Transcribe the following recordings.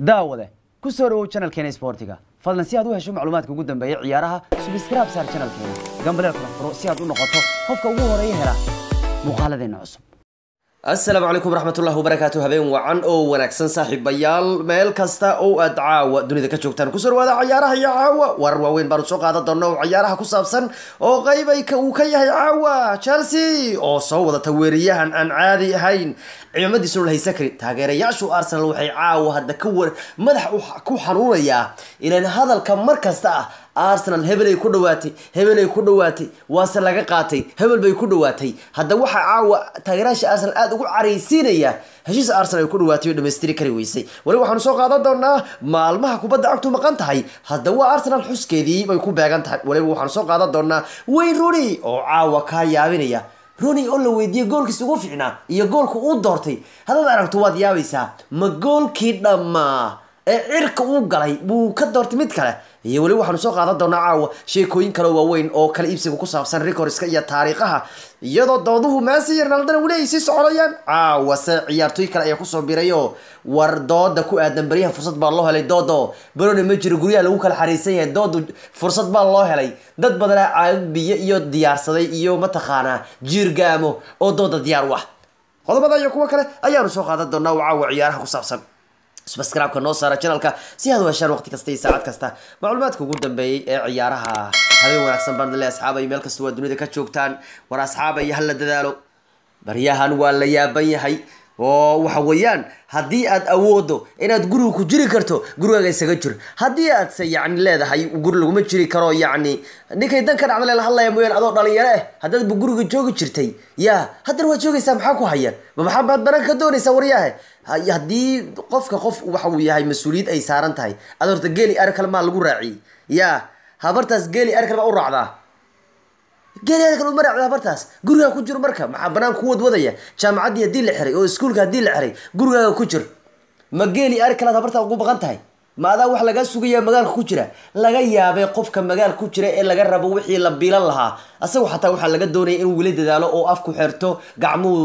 daawade ku soo dhawow channelkeena sportiga fadlan si aad u hesho macluumaadka ugu dambeeya ciyaaraha subscribe saar channelkeena gambaleel kala furo si aad u noqoto qofka ugu horeeya hela muuqaaladeena cusub السلام عليكم ورحمة الله وبركاته هبين وعن أو ونكسن صاحب بيال ميل كاستا أو أدعاوة دوني ذكا جوكتان كسر وهذا عيارها يا عاوة وروين بارسوق هذا دونو عيارها كسابسن أو غيبي وكيه يا عاوة تشيلسي أو صوّد تويريها عن عادي هين عماد يسول هي سكري تاجر يعشو أرسنال وحي عاوة هذا كور مدح كو حروريا إلى هذا الكم مركز تا أرسنال هبل يكون دواتي واصل لقى قاتي هبل بيكون دواتي هذا وح عاوة تاجرش أرسنال أدو عريسينية هجيس أرسنال يكون دواتي ودمستري كرويسي ولو حنسوق هذا دونا ما المها كوبد عقته مقنتهاي هذا هو أرسنال حس كذي بيكون بعقنتها ولو حنسوق هذا دونا وين روني أو عاوة كايابينية روني يقول له ويدي جولك سوف فينا يجولك ودورتي هذا عرفت واد ياويسا ما جول كده ما عرق وقلي بو كدورت متكله هي ولي waxaan soo qaadan doonaa caawa sheekooyin kale waaweyn oo kala iibsiga ku saabsan records-ka iyo taariikhaha iyadoo dooduhu Messi iyo Ronaldo wali si soconayaan caawa ciyaartoy kale ayaa ku soo birayo war dooda ku aadan bariyaha fursad baa loo helay doodo baroni ma jiro guriga lagu kala xariisan yahay doodu fursad baa loo helay dad badan caabiye iyo diyaarsaday iyo mataqaana jiirgaamo oo dooda diyaar wax qodobada iyo kuwa kale ayaanu soo qaadan doonaa caawa ciyaaraha ku saabsan سبسكرايب كنو صار channelka si aad u heshaan waqti kasta iyo saacad kasta macluumaadka ugu dambeeyay ee ciyaaraha habeen wanaagsan baan leeyahay asxaabay meel kasta waa dunida ka joogtaan war asxaabay hal la dadaalo bariyahan waa la yaaban yahay oo waxa weeyaan hadii aad awoodo inaad guriga ku jiri karto guriga isaga jir hadii aad sayacni leedahay guriga lagu ma jiri karo yacni ninkay dan ka dhacday la hadlaya mooyaan adoo dhalinyaro ah hadaad guriga joogi jirtay yaa hadda waa joogaysaa maxaa ku hayaan ma maxaad baran ka doonaysaa waryahay hadii qofka qof waxa uu yahay mas'uuliyad ay saaran tahay aad horta geeli arkal ma lagu raaci yaa habartaas geeli arkal ma u raacdaa geeli arkal u maracda habartaas guriga ku jiro marka maxaa banaan ku wadwadaya jaamacadii hadii la xiray oo iskuulka hadii la xiray guriga ku jir ma geeli arkal habarta ugu baqan tahay ma adaa wax laga sugaya magaalka ku jira laga yaabay qofka magaalka ku jira ee laga rabo wixii la biilan lahaa asagu xataa waxa laga doonaya in wili dadaalo oo afku xirto gacmuhu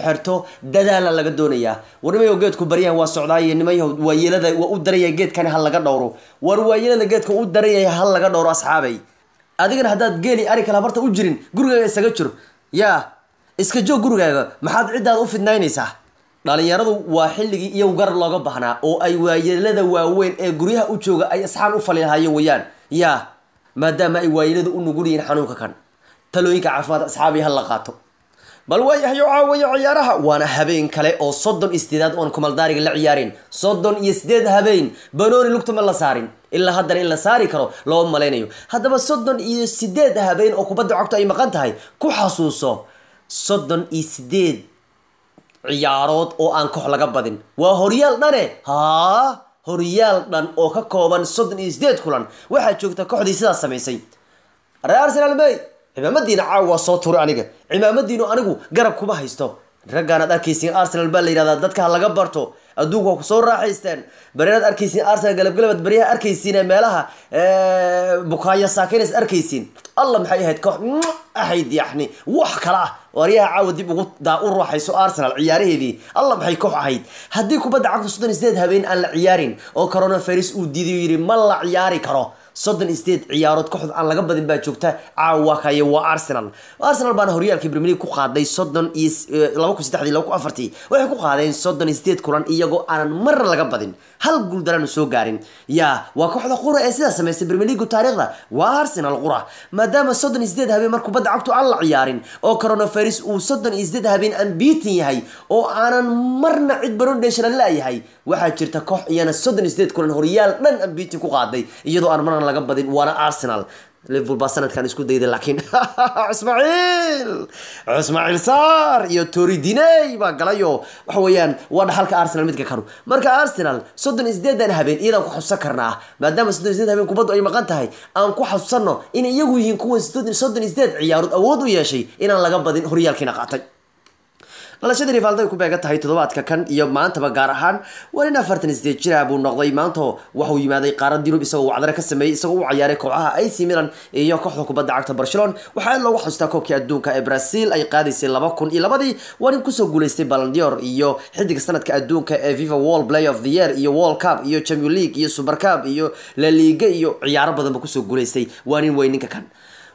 xirto dadaala laga doonaya warnimayo geedku bariyahan waa socdaay nimayo waayelada waa u daraya geedkan hal laga dhowro war waayelada geedka u daraya hal laga dhowro asxaabay adigana hadaad geeli ari kala barta u jirin guriga isaga jir yaa iska joog gurigaaga maxaad cidaad u fidnaynaysaa dhalinyaradu waa xilligii iyo gar looga baahnaa oo ay waayelada waaweyn ee guriyaha u jooga ay asxaan u falilahaayeen wayaan yaa maadaama ay waayeladu u nugul yihiin xanuunka kan talooyinka caafimaad asxaabi hal la qaato bal waayahay caawiyo ciyaaraha waana habeen kale oo 38 oo kumaldaariga la ciyaareen 38 habeen banooni lugta ma la saarin ilaa haddana in la saari karo loo maleynayo haddaba 38 habeen oo kubadda cagta ay maqan tahay ku xasuuso 38 ciyaarood oo aan koox laga badin waa horyaal dhane horyaal dhan oo ka kooban 38 kulan waxa joogta kooxdii sidaas sameysay Real Arsenal bay cimaamadiina caawa soo tuuray cimaamadiinu anigu garab kuma haysto ragana arkaysiin Arsenal baa la yiraahdaa dadka laga barto adduunka ku soo raaxaysteen bariyaad arkaysiin Arsenal galab bariyaha arkaysiin meelaha bukaaya saakinis arkaysiin الله محي هاد كوح أحيد يعني وح كلا وريها عاود دي بقول دا أروح حيسو أرسنال عياره دي الله محي كوح أحيد هديكوا بدأ عقد صدن استيد هبين أن العيارين أو كورونا فيروس ودي يري ملا عياري كرو صدن استيد عيارات كوح أن لقب بدين بتشوكته عواكي وأرسنال بان هوريال كبرميلي كوح هذا صدن لو كنت تحدي لو كأفرتي ويحكوا هذا صدن استيد كوران إيجو أنا مرة لقب بدين هل قول دران سو قارين يا وكوح ذا قرة أساسا ما برميلي جو تاريخ ذا وأرسنال قرة دام صدن ازداد هبين markuu bad cagto aan la ciyaarin oo coronavirus uu صدن ازداد habeen aan beatin yahay oo aanan marna cid baron dheeshan la yahay waxa jirta koox iyana صدن ازداد kulan horyaal dhan aan beatin ku qaaday iyadoo aan marna laga badin waana Arsenal Liverpool basanad kan isku dayday laakiin Ismail Sarr iyo Tori Diney ba galayo waxa weeyaan waa halka Arsenal midka kanu marka Arsenal صدن ازداد habeen iyada ku xussan karnaa maadaama صدن ازداد habeen kubaddu ay maqan tahay aan ku xussanno in iyagu yihiin kuwa صدن ازداد ciyaarud awood u yeeshay inaan laga badin horyaalkiina qaatay dhalashada Rivaldo ay ku beegan tahay toddobaadka kan iyo maantaba gaar ahaan waa nin 48 jir ah buu noqday maanta waxa uu yimaaday qaaradda Yurub isagoo wacdara ka sameeyay isagoo u ciyaaray kooxaha AC Milan iyo kooxda kubadda cagta Barcelona waxaa loogu xustaa koobkii adduunka ee Brazil ay qaadaysay 2002 waa nin ku soo guuleystay Ballon d'Or iyo xidiga sanadka adduunka ee FIFA World Player of the Year iyo World Cup iyo Champions League iyo Super Cup iyo La Liga iyo ciyaaro badan ba ku soo guuleystay waa nin weyn ninka kan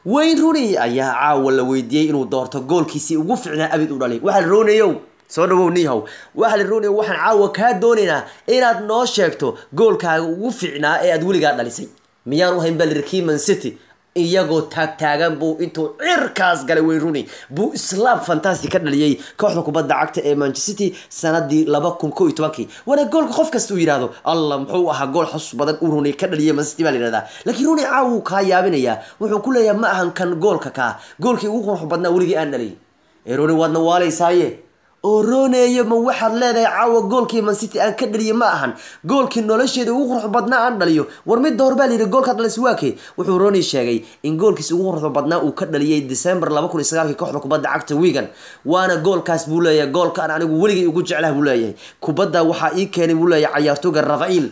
Wayne Rooney ayaa caawa la weydiiyay inuu doorto goolkiisii ugu fiicnaa abid u dhalay waxa Rooneyow soo dhawow nihow waxa Rooney waxaan caawa ka doonaynaa inaad noo sheegto goolkaaga ugu fiicnaa ee aad weligaa dhalisay miyaan u hayn Ballerkey Man City iyagoo taagan buu intuu cirkaas galay Wayne Rooney buu islaam fantastic ka dhaliyay kooxda kubadda cagta ee Manchester City sanadii 2011 wana goolka qof kasta uu yiraahdo Allah muxuu ahaa gool xus badan uu Rooney ka dhaliyay Man City baa la yiraahdaa laakiin Rooney caawu ka yaabinaya wuxuu ku leeyahay ma ahan kan goolka ka goolkii ugu qurux badnaa weligii aan dhaliyay Rooney wadna waaleysaaye oo Rooney ma waxaad leedahay caawa goolkii Man City aan ka dhaliyay ma ahan goolkii nolosheeda ugu qurux badnaa aan dhaliyo war mid door baa liiri goolka dhalis waakay wuxuu Rooney sheegay in goolkiisa ugu qurux badnaa uu ka dhaliyay December 2009 kooxda kubadda cagta Wigan waana goolkaas buu leeyahay goolka aan anigu weligii ugu jeclahay buu leeyahay kubadda waxa ii keenay buu leeyahay ciyaartooyga Rafael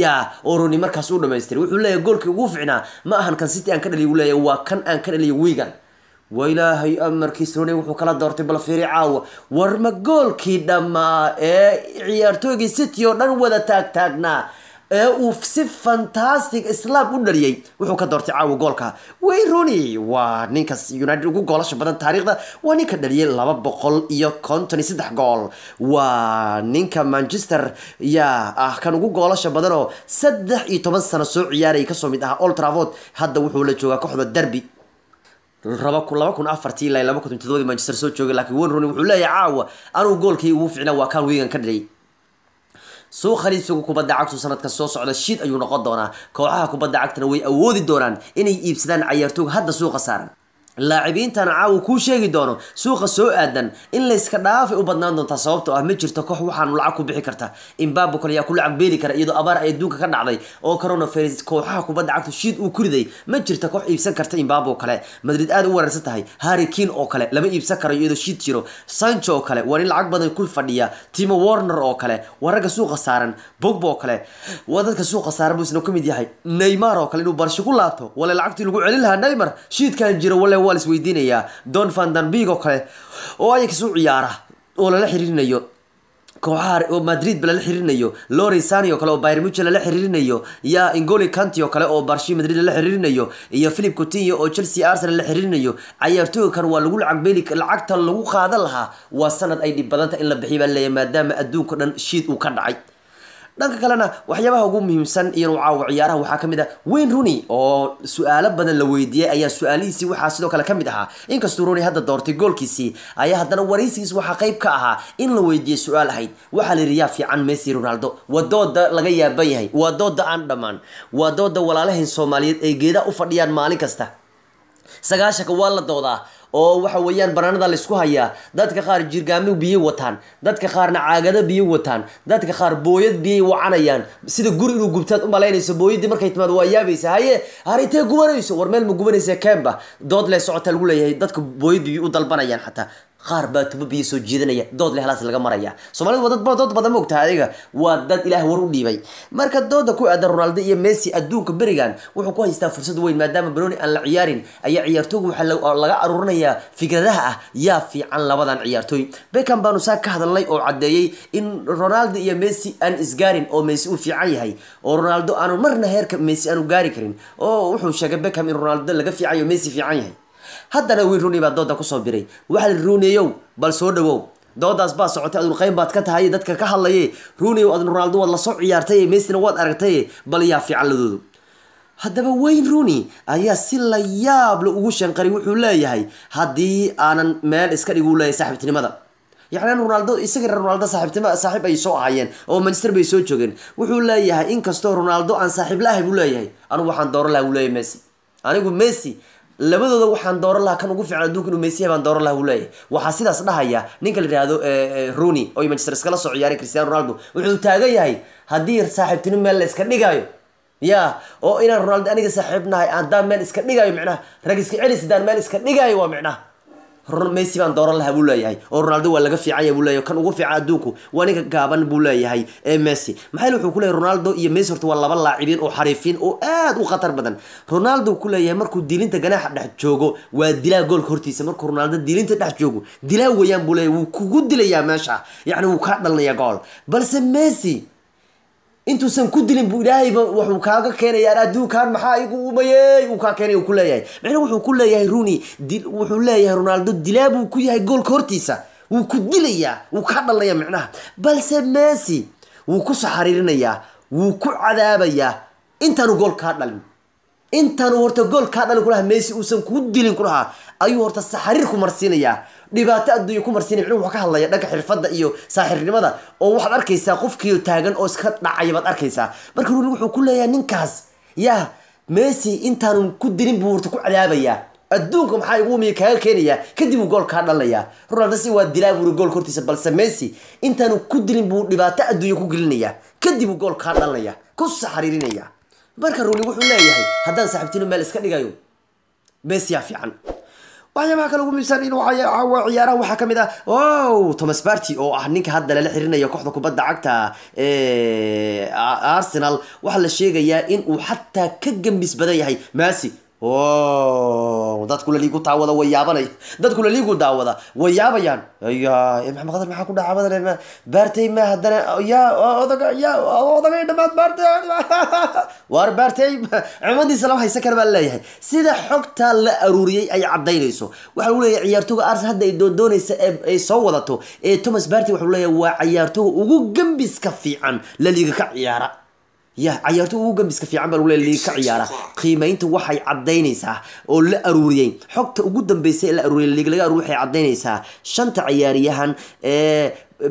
ya oo Rooney markaas uu dhameystiray wuxuu leeyahay goolkii ugu fiicnaa ma ahan kan City aan ka dhaliyay buu leeyahay waa kan aan ka dhaliyay Wigan وإلهي أمركيس Rooney wuxuu kala doortay bal fiiri caawa war ma goolkii dhamaa ee ciyaartooyga City oo dhan wada taagnaa ee uu si fantastic islaam u dhaliyay wuxuu ka doortay caawa goolka Wayne Rooney waa ninkaas United ugu goolasho badan taariikhda waa ninka dhaliyay 253 gool waa ninka Manchester kan ugu goolasho badan oo 13 sano soo ciyaaray ka soo mid ah Old Trafford hadda wuxuu la joogaa kooxda Derby 2004 ilaa 2007 Manchester soo joogay laakiin Wayne Rooney wuxuu leeyahay caawa anuu goolkii ugu fiicnaa waa kan Wigan ka dhaliyay soo khaliifsiga kubadda cagta sanadka soo socda shid ayuu noqon doonaa kooxaha kubadda cagtana way awoodi doonaan inay iibsadaan ciyaartooyga hadda suuqa saaran لاعبينتان caaw ku sheegi doono suuqa soo aadan in la iska dhaafay u badnaan doonta sababtoo ah ma jirto koox waxaan lacag ku bixi karta Mbappe kale yaa ku lacag beeli kara iyadoo abaar ay adduunka ka dhacday oo coronavirus kooxaha kubadda cagta shid uu ku riday ma jirto koox iibsan karta Mbappe kale Madrid aad u wararsan tahay Harry Kane oo kale lama iibsan karo iyadoo shid jiro Sancho oo kale waa in lacag badan ku fadhiya Timo Werner oo kale waraga suuqa saaran Pogba oo kale wadadka suuqa saaran buu isna kamid yahay Neymar oo kale inuu Barca ku laabto wala lacagtii lagu celin lahaa Neymar shid kan jiro wala walis weydiinaya Don van den Beek oo kale oo ay kasoo ciyaara oo la xiriirinayo kooxaha oo Madrid bala la xiriirinayo Leroy Sané oo kale oo Bayern Munich la xiriirinayo ya N'Golo Kante oo kale oo Barca Madrid la xiriirinayo iyo Philippe Coutinho oo Chelsea Arsenal la xiriirinayo ciyaartooyga kan waa lagu lacag beeli lacagta lagu qaadan lahaa waa sanad ay dhib badanta in la bixiyo baa leeyahay maadaama adduunka dhan shid uu ka dhacay dhanka kalena waxyaabaha ugu muhiimsan iyo caawa ciyaaraha waxa kamid ah Wayne Rooney oo su'aalo badan la weydiiyay ayaa su'aalihiisi waxa sidoo kale kamid ahaa inkastoo Rooney hadda doortay goolkiisi ayaa haddana wareysigiisa waxa qayb ka ahaa in la weydiiyay su'aal ahayd waxa la riyaa fiican Messi Ronaldo wadooda laga yaaban yahay wadooda aan dhamaan wadooda walaalahan Soomaaliyeed ay geeda u fadhiyaan maalin kasta sagaashaka waa la doodaa oo waxa weeyaan banaanada la isku hayaa dadka qaar jirgaamo biyo wataan dadka qaarna caagada biyo wataan dadka qaar booyad biyo wacanayaan sida guri inuu gubtaad u maleynayso booyadii markay timaado waa yaabaysa haye haritee gubanayso war meel ma gubanaysa Kemba dood le socota lagu leeyahay dadka booyad biyo u dalbanayaan xataa qaar baa tuba biyo soo jeedanaya dood le halaas laga maraya Soomaalidu dad badan moogtaa adiga waa dad Ilaahay war u dhiibay marka dooda ku aadan Ronaldo iyo Messi adduunka berigan wuxuu ku haystaa fursad weyn maadaama Rooney aan la ciyaarin ayaa ciyaartooygu waxa laga aruurinayaa fikradaha ah yaa fiican labadan ciyaartooy Beckham baanu saa ka hadalnay oo cadeeyay in Ronaldo iyo Messi aan isgaarin oo Messi uu fiican yahay oo Ronaldo aanu marna heerka Messi aanu gaari karin oo wuxuu sheegay Beckham in Ronaldo laga fiicayo Messi fiican yahay haddana Wayne Rooney baa dooda ku soo biray waxa la Rooneyow bal soo dhawow doodaas baa socotay adul qayb baad ka tahay dadka ka hadlayay Rooney oo Ronaldo wad la soo ciyaartay Messi waad aragtay bal yaa fiican ladoodu haddaba Wayne Rooney ayaa si la yaab leh ugu shanqaray wuxuu leeyahay haddii aanan meel iska dhigu leeyahay saaxiibtinimada يعني رونالدو إسقى رونالدو صاحب أي سوء هايين أو مانشستر بيسوي جوجن وحول لا يها إن كستو رونالدو عن صاحب لا ولا يهي أنا وحن دور له ولا ميسي أنا أقول ميسي labadooda waxaan dooran lahaa kan ugu fiican adduunka inuu Messi baan dooran lahaa uu leeyahay waxa sidaas dhahaya ninka la yiraahdo Rooney oo Manchester iskala soo ciyaaray Cristiano Ronaldo wuxuu taagan yahay hadii saaxiibtinimo meel la iska dhigayo ya oo inaan Ronaldo aniga saaxiibnahay aan daan meel iska dhigayo macnaha rag iska celis daan meel iska dhigayo waa macnaha Messi baan dooran lahaa buu leeyahay oo Ronaldo waa laga fiican yahay buu leeyahay kan ugu fiican adduunku waa ninka gaaban buu leeyahay Messi maxay wuxuu ku leeyahay Ronaldo iyo Messi horta waa laba laacibiin oo xariifin oo aad u khatar badan Ronaldo ku leeyahay markuu diilinta ganaaxa dhex joogo waa dilaa goolka hortiisa markuu Ronaldo diilinta dhex joogo dilaa weeyaan buu leeyahay wuu kugu dilayaa meesha yacni wuu ka dhalanayaa gool balse Messi intuusan ku dilin buu ilaahay wuxuu kaaga keenayaa adduunkan maxaa igu umayay uu ka keenay ku leeyahay macnaheedu wuxuu ku leeyahay Rooney wuxuu leeyahay Ronaldo dilaa buu ku yahay goolka hortiisa wuu ku dilayaa wuu ka dhalanayaa macnaha balse Messi wuu ku saxariirinayaa wuu ku cadaabayaa intaanu gool ka dhalin intaanu horta gool ka dhalin kulaha Messi uusan ku dilin kulaha ayuu horta saxariir ku marsiinayaa dhibaato adduunyo ku marsiinay wuxuu ka hadlaya dhanka xirfadda iyo saaxiibnimada oo waxaad arkaysaa qofkii taagan oo iska dhacay baad arkaysaa marka Rooney wuxuu ku leeyahay ninkaas yaa Messi intaanu ku dilin buu horta ku cadaabayaa adduunka maxaa igu umiye kaaga keenaya kadib uu gool ka dhalaya Ronaldo si waa dilaa buu gool hortiisa balse Messi intaanu ku dilin buu dhibaato adduunyo ku gelinaya kadib uu gool ka dhalaya ku saxariirinaya marka Rooney wuxuu leeyahay haddaan saaxiibtino meel iska dhigayo Messi yaa fiican waxyaaba kale ugu miisan inuu ciyaaraha waxa kamid ah Thomas Partey oo ah ninka hadda la xiriirinayo kooxda kubadda cagta Arsenal waxa la sheegayaa in uu xataa ka gambis badan yahay Messi dadku la liigu taawada way yaabanay dadku la liigu daawada way yaabayaan maxamed qadar maxaa ku dhacabadan Partey ma hadana odaga dhamaad Partey war Partey cimadiisa lama haysan kara baa leeyahay sida xogta la aruuriyay ay cadaynayso waxa uu leeyahay ciyaartoyga Arsenal hadda ay doonaysa ay soo wadato Thomas Partey waxa uu leeyahay waa ciyaartoyga ugu gambiska fiican la liiga ka ciyaara ciyaartu ugu gambiska fiican baa lagu leeyahay ka ciyaara qiimeynta waxay cadeynaysaa oo la aruuriyay xogta ugu dambeysay la aruuriyay liiga laga aruuriyay cadeynaysaa shanta ciyaariyahan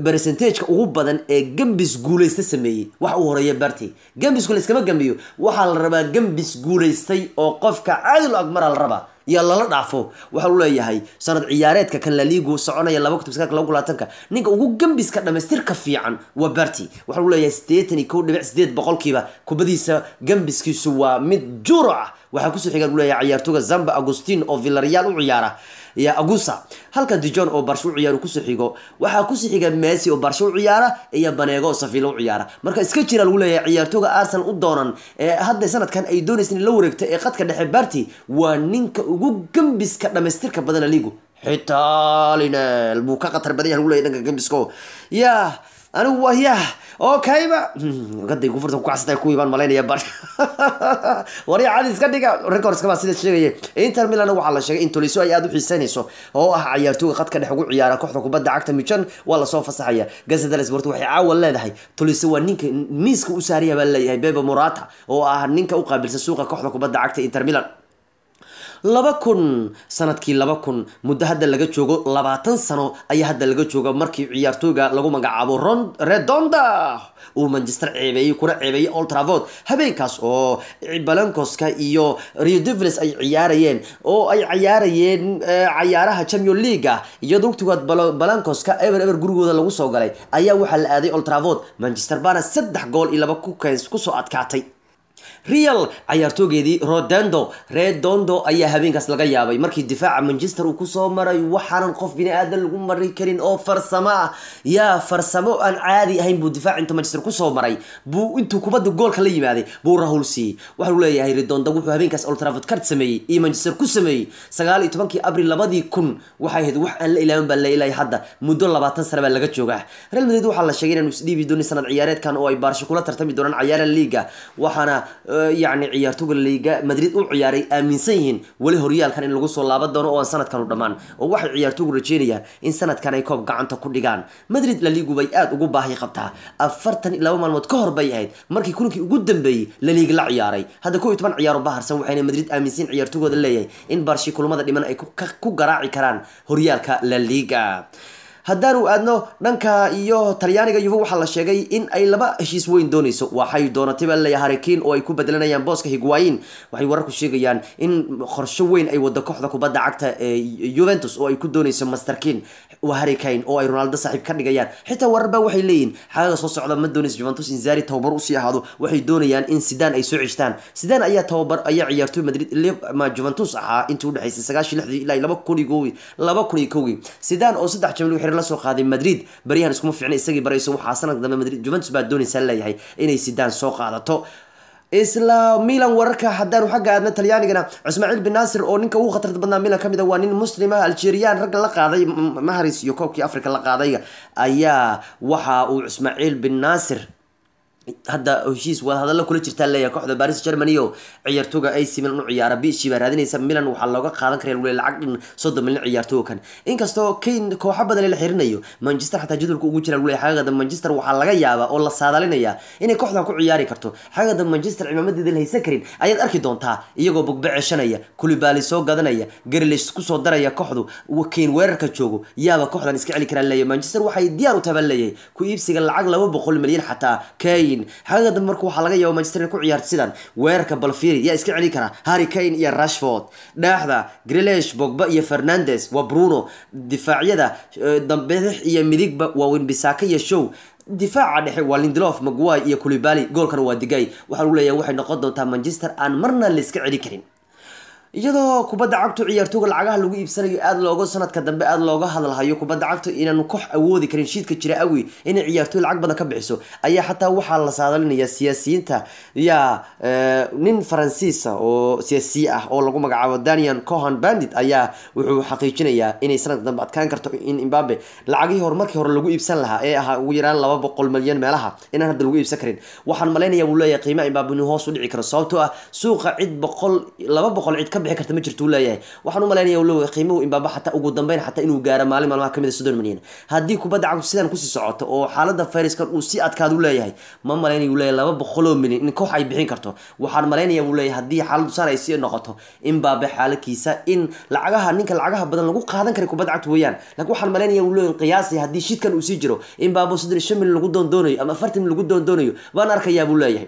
percentage ugu badan ee gambis guuleysta sameeyay waxa uu horeeyay Partey gambis guuleysta kama gambiyo waxa la rabaa gambis guuleystay oo qofka caadil agmar la rabaa يا الله دافو waxa uu leeyahay sanad ciyaareedka kan la liigu soconaya 2020 ninka ugu gambiska dhameystirka fiican waa Partey waxa uu leeyahay 81.8% kubadiisa gambiskiisu waa mid juro ah waxa ku soo xiga uu leeyahay ciyaartoyga Zamba Agustin oo Villarreal u ciyaara يا أجوسا هلك ديجون أو برشلونة عيارو كسحيجو وح كسحيجا ميسي أو برشلونة عيارة يا بنيجو صفيلو عيارة مركز سكتشر الأولى يا عيارتوجا أرسنال قدران هذا سنة كان أيدوني سنة لورك قد كان حب Partey ونينك وجو جنبس كنا مسترك بدنا ليجو حتى لنا الموقع قطر بديه الأولى ينك جنبسكو يا أنا وياه أوكي بقى قد يكون فرصة كويسة يكون يبان ملاين يا بار وري عادي سكديك ريكوردز كمان سيد الشيء إنتر ميلان وعلى شيء إنتوا لسوا يادو حسينيسو هو عيارتوه قد كان حقوق عيارة كحرك وبدأ عكت ميشان ولا صوفة صحية جزء دلس برتو حيعاول لا ده هي تلسوا نينك ميسك أسارية بلا هي بيبا مراتا هو نينك أقابل سوق كحرك وبدأ عكت إنتر ميلان 2000 sanadkii 2000 muddo hadda laga joogo 20 sano ayaa hadda laga jooga markii ciyaartooyga lagu magacaabo Redonda oo Manchester ceebay kuna ceebay Old Trafford habeenkaas oo Balancoska iyo Rio Devils ay ciyaarayeen oo ay ciyaarayeen ciyaaraha Champions League iyo dugtigood Balancoska ever gurigooda lagu soo galay ayaa waxa la aaday Old Trafford Manchester bana 3 gool iyo 2 ku soo adkaatay Real ciyaartoogeedii Redondo ayaa habeenkaas laga yaabay markii difaaca Manchester uu ku soo maray waxaan qof bini aadan lagu mari karin oo farsamo aan caadi ahayn buu difaac inta Manchester ku soo maray buu intuu kubadda goolka la yimaaday buu Rahul si waxa uu leeyahay Redondo wuxuu habeenkaas Old Trafford ka sameeyay iyo Manchester ku sameeyay 19 Abriil 2000 waxay ahayd wax aan la ilaahin baa la ilaahay hadda muddo 20 sano baa laga joogaa Real Madrid waxa la sheegay inuu isdhiibi doono sanad ciyaareedkan oo ay Barcelona kula tartami doonaan ciyaaraha liiga waxaana يعني عيارتوغ الليغا مدريد او عياري امينسين ولي هوريالكان in lagu soo laaban doono oo sanadkan u dhamaan oo waxa ciyaartooygu rajeynaya in sanadkan ay koob gacanta ku dhigaan Madrid la liigu bay aad ugu baahi qabtaa 42 maalmood ka hor bay ahayd markii kulankii ugu dambeeyay la liiga la ciyaaray hadda 12 ciyaaro baharsan waxayna Madrid aaminsan ciyaartoygooda leeyahay in Barcelona kulamada dhiman ay ku garaaci karaan horyaalka la liiga haddaanu aadno dhanka iyo talyaaniga Juve waxaa la sheegay in ay laba heshiis weyn doonayso waxay doonatay baa leeyahay Harry Kane oo ay ku bedelanayaan booska Higuain waxay wararku sheegayaan in qorshe weyn ay wada kooxda kubadda cagta ee Juventus oo ay ku doonayso Master Kane waa Harry Kane oo ay Ronaldo saaxiib ka dhigayaan xitaa wararba waxay leeyihiin xaaga soo socda ma doonayso Juventus in Zari tababar u sii ahaado waxay doonayaan in Zidane ay soo cishtaan Zidane ayaa tababar ayaa ciyaartoy Madrid ma Juventus ahaa intii u dhaxaysay 96 ilaa 2001 Zidane oo saddex jamil wixii la soo qaaday Madrid bariyahan iskuma fiicna isagii barayso waxa sanad dambe Madrid Juventus baa doonaysa leeyahay inay Zidane soo qaadato isla Milan wararka haddaan xagga aadna Talyaanigana Ismail bin Nasir oo ninka ugu khatarta badnaa Milan kamid ah waa nin Muslim ah Algerian rag la qaaday Mahrez iyo koobkii Afrika la qaaday ayaa waxa uu Ismail bin Nasir hadda heshiis wada hadal kula jirta leeyahay kooxda Paris Germany oo ciyaartooyga AC Milan u ciyaara biishii baa raadinaysa Milan waxa looga qaadan karaa lacag dhan 30 milyan ciyaartooykan inkastoo Kane kooxo badan la xirinayo Manchester xataa jadwalka ugu jira xagada Manchester waxa laga yaabaa oo la saadalinaya inay kooxdan ku ciyaari karto xagada Manchester cimaamadeeda la haysan karin ayaad arki doontaa iyagoo bogba ceshanaya Koulibaly soo gadanaya Grealish ku soo daraya kooxdu Kane weerarka joogo yaaba kooxdan iska celi karaan leeyahay Manchester waxay diyaar u taban leeyahay ku iibsiga lacag 200 milyan xataa Kane xagada markuu waxa laga yaabo Manchester ku ciyaarto sidan weerarka Balfieri yaa iska celi kara Harry Kane iyo Rashford dhaaxda Grealish Pogba iyo Fernandes wa Bruno difaacyada dambe iyo midigba waa Wan-Bissaka iyo Shaw difaaca dhexe waa Lindelof Maguire iyo Koulibaly goolkan waa digay waxa uu leeyahay waxay noqon doontaa Manchester aan marna la iska celi karin iyadoo kubadda cagtu ciyaartooyga lacagaha lagu iibsanayo aad looga sanadka dambe aad looga hadalhayo kubadda cagtu inaan koox awoodi karin shiidka jira awi in ciyaartooy lacag badan ka bixiso ayaa xataa waxa la saadalinaya siyaasiyiinta ya nin Faransiis oo siyaasi ah oo lagu magacaabo Daniel Cohn-Bendit ayaa wuxuu xaqiijinayaa inay sanad dambe adkaan karto in Mbappe lacagii markii hore lagu iibsan lahaa ee ahaa ugu yaraan 200 milyan meelaha inaan hadda lagu iibsan karin waxaan maleynayaa uu leeyahay qiimaha Mbappe inuu hoos u dhici karo sababtoo ah suuqa cid 200 cid bixi karta ma jirto leeyahay waxaan u maleynayaa uu qiimuhu Mbappe xataa ugu dambeyn xataa inuu gaaro maalin maalmaha kamid 30 milyan hadii kubadda cagtu sidan ku sii socoto oo xaaladda fayraskan uu si adkaad u leeyahay ma maleynayaa uu leeyahay 200 milyan in koox ay bixin karto waxaan maleynayaa uu leeyahay hadii xaaladdu saan ay sii noqoto Mbappe xaalkiisa in lacagaha badan lagu qaadan karo kubadda cagtu weeyaan laakiin waxaan maleynayaa uu leeyahay qiyaasi hadii shidkan uu sii jiro Mbappe 35 milyan lagu doonayo ama 40 milyan lagu doonayo waan arkayaa uu leeyahay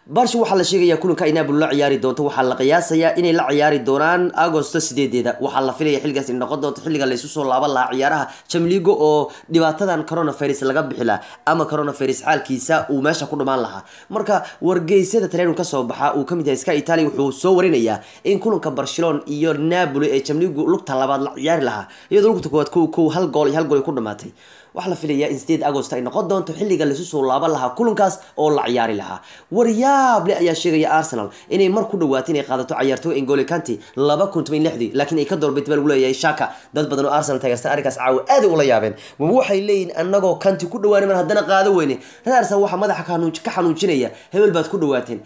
Barca waxa la sheegaya kulanka Napoli la ciyaari doonto waxa la qiyaasayaa inay la ciyaari doonaan Agosto 8-deeda waxa la filayaa xilligaas in noqon doonto xilliga la isu soo laaban la ciyaaraha Champions League oo dhibaatadan coronavirus laga bixila ama coronavirus xaalkiisa uu meesha ku dhamaan lahaa marka wargeysyada Talyaaniga ka soo baxa uu kamid yahay Sky Italia wuxuu soo warinayaa in kulanka Barcelona iyo Napoli ee Champions League lugta labaad la ciyaari lahaa iyadoo lugta koowaad hal gool ku dhamaatay waxa la filayaa in 8 Agosto ay noqon doonto xilliga la isu soo laaban lahaa kulankaas oo la ciyaari lahaa waryaab ayaa sheegaya Arsenal inay mar ku dhawaatay inay qaadato ciyaartooy N'Golo Kante 2016 laakiin ay ka doorbideen lagu leeyahay Xhaka dad badan oo Arsenal taageersan arigaas caaw aad u la yaabeen waxay leeyihiin annagoo Kante ku dhawaanay haddana qaado weyne Arsenal waxa madaxa ka xanuujinaya hebel baad ku dhawaateen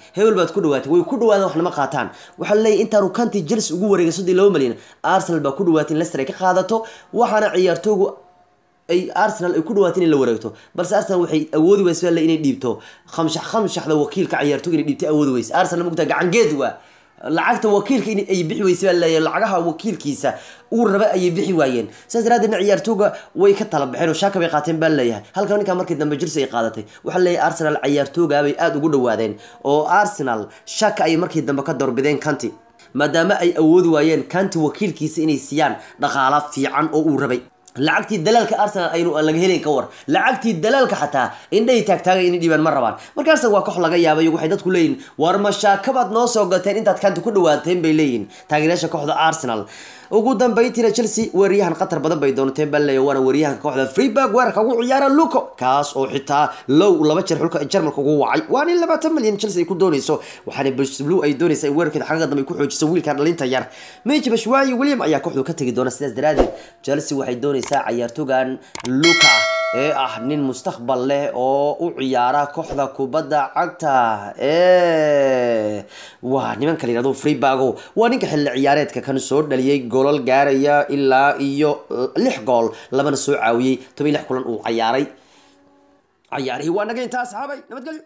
way ku dhawaadeen waxna ma qaataan waxa leeyahay intaanu Kante Chelsea ugu wareegay 2 milyan Arsenal baa ku dhawaateen Leicester ay ka qaadato waxaana ciyaartooygu ay Arsenal ay ku dhawaateen in la wareegto balse Arsenal waxay awoodi weysay inay dhiibto khamshaxda wakiilka ciyaartooyga inay dhiibto awoodi weysay Arsenal mugta gacangeed waa lacagta wakiilka in ay bixi weysay leeyahay lacagaha wakiilkiisa uu raba ay bixi waayeen saasraadina ciyaartooyga way ka tala baxeen oo Xhaka bay qaateen baa leeyahay halka ninka markii dambe Chelsea ay qaadatay waxa leeyahay Arsenal ciyaartooyga bay aad ugu dhawaadeen oo Arsenal Xhaka ay markii dambe ka doorbideen Kante maadaama ay awoodi waayeen Kante wakiilkiisa inay siiyaan dhaqaale fiican oo uu rabay lacagtii dalaalka Arsenal aynu laga helin ka war lacagtii dalaalka xataa indhay taagtaaga in dhiban ma rabaan markaas waa koox laga yaabay waxay dadku leeyihiin war mashaakabad noo soo gateen intaad Kante ku dhawaateen bay leeyihiin taageerayaasha kooxda Arsenal ugu dambeyntii Chelsea weeraryahan qatar badan bay doonatay balay wana weeraryahanka kooxda Freiburg weerarka ugu ciyaara Luko kaas oo xitaa low laba jeer xulka Jarmalka ugu wacay waan 20 milyan Chelsea ku doonayso waxaana Blue ay doonaysaa weerarkeeda xagga dambe ku xoojiso wiilkan dhalinta yar Michy Batshuayi William ayaa kooxdu ka tagi doona sidaas daraadeed Chelsea waxay doonaysaa ciyaartooygan Luka ee ah nin mustaqbal leh oo u ciyaara kooxda kubadda cagta waa niman kale yiraahdo Freiburg waa ninka xilli ciyaareedka kan soo dhaliyay goolal gaaraya ilaa iyo 6 gool labana soo caawiyay 16 kulan uu ciyaarihii waa naga intaas saxaabay nabadgelyo